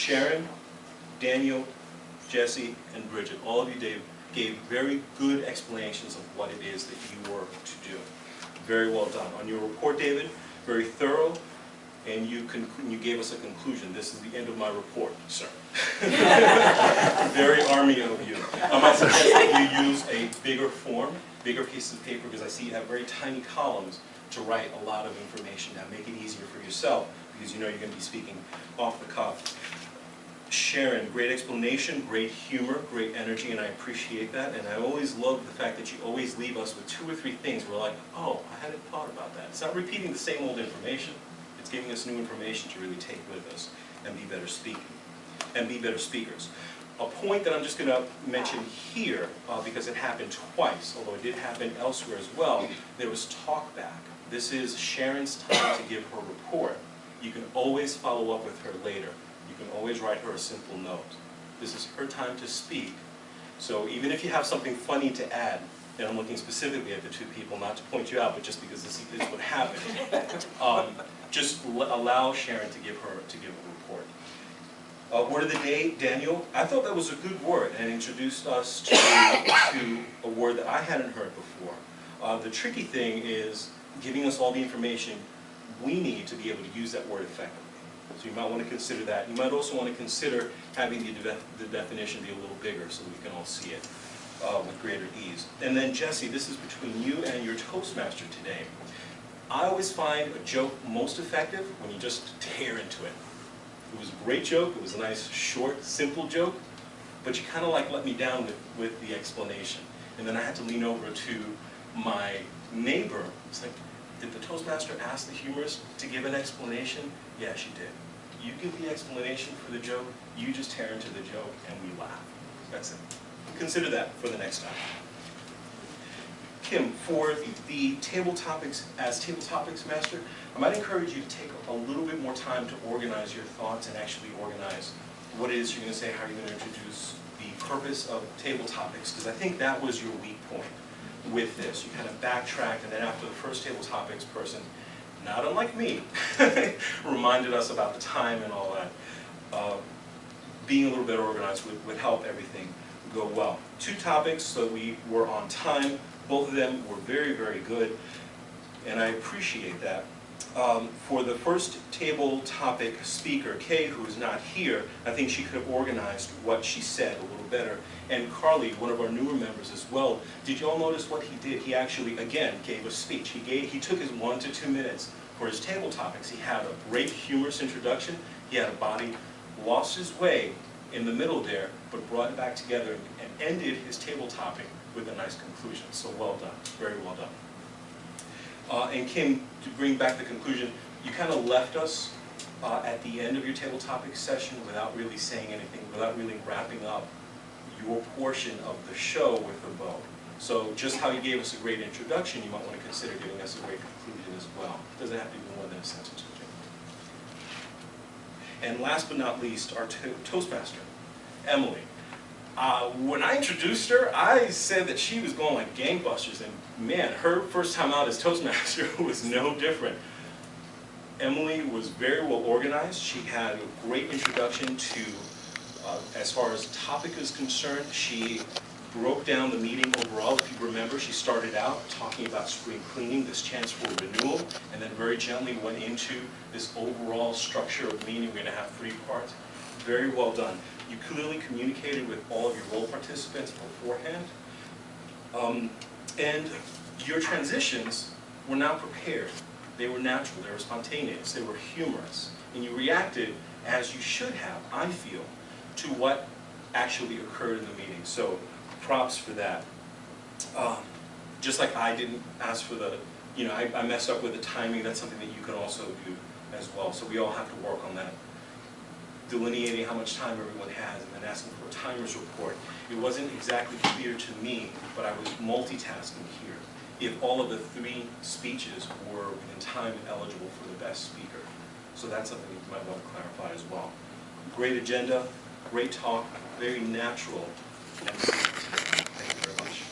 Sharon, Daniel, Jesse, and Bridget, all of you gave very good explanations of what it is that you were to do. Very well done. On your report, David, very thorough, and you gave us a conclusion. This is the end of my report, sir. Very Army of you. I might suggest that you use a bigger form, bigger piece of paper, because I see you have very tiny columns to write a lot of information down. Make it easier for yourself, because you know you're going to be speaking off the cuff. Sharon, great explanation, great humor, great energy, and I appreciate that. And I always love the fact that you always leave us with 2 or 3 things. We're like, oh, I hadn't thought about that. It's not repeating the same old information. It's giving us new information to really take with us and be better speakers. A point that I'm just going to mention here, because it happened twice, although it did happen elsewhere as well, there was talk back. This is Sharon's time to give her report. You can always follow up with her later. You can always write her a simple note. This is her time to speak. So even if you have something funny to add, and I'm looking specifically at the 2 people, not to point you out, but just because this is what happened, just allow Sharon to give a report. Word of the day, Daniel. I thought that was a good word and introduced us to a word that I hadn't heard before. The tricky thing is giving us all the information we need to be able to use that word effectively. So you might want to consider that. You might also want to consider having the definition be a little bigger so that we can all see it with greater ease. And then Jesse, this is between you and your Toastmaster today. I always find a joke most effective when you just tear into it. It was a great joke, it was a nice, short, simple joke, but you kind of like let me down with the explanation. And then I had to lean over to my neighbor. It's like, did the Toastmaster ask the humorist to give an explanation? Yeah, she did. You give the explanation for the joke, you just tear into the joke, and we laugh. That's it. Consider that for the next time. Kim, for the table topics, as table topics master, I might encourage you to take a little bit more time to organize your thoughts and actually organize what it is you're going to say, how you're going to introduce the purpose of table topics, because I think that was your weak point with this. You kind of backtracked, and then after the first table topics person, not unlike me, reminded us about the time and all that. Being a little bit organized would help everything go well. 2 topics, so we were on time. Both of them were very, very good, and I appreciate that. For the first table topic speaker, Kay, who is not here, I think she could have organized what she said a little better. And Carly, one of our newer members as well, did you all notice what he did? He actually, again, gave a speech. He took his 1 to 2 minutes for his table topics. He had a great humorous introduction. He had a body, lost his way in the middle there, but brought it back together and ended his table topic with a nice conclusion. So well done, very well done. And Kim, to bring back the conclusion, you kind of left us at the end of your table topic session without really saying anything, without really wrapping up your portion of the show with a bow. So just how you gave us a great introduction, you might want to consider giving us a great conclusion as well. It doesn't have to be more than a sentence or 2. And last but not least, our Toastmaster, Emily. When I introduced her, I said that she was going like gangbusters, and man, her first time out as Toastmaster was no different. Emily was very well organized. She had a great introduction to, as far as topic is concerned, she broke down the meeting overall. If you remember, she started out talking about spring cleaning, this chance for renewal, and then very gently went into this overall structure of meeting. We're going to have 3 parts. Very well done. You clearly communicated with all of your role participants beforehand. And your transitions were not prepared. They were natural, they were spontaneous, they were humorous. And you reacted as you should have, I feel, to what actually occurred in the meeting. So props for that. Just like I didn't ask for the, I messed up with the timing. That's something that you can also do as well. So we all have to work on that. Delineating how much time everyone has and then asking for a timer's report. It wasn't exactly clear to me, but I was multitasking here. If all of the 3 speeches were within time and eligible for the best speaker. So that's something you might want to clarify as well. Great agenda, great talk, very natural. And thank you very much.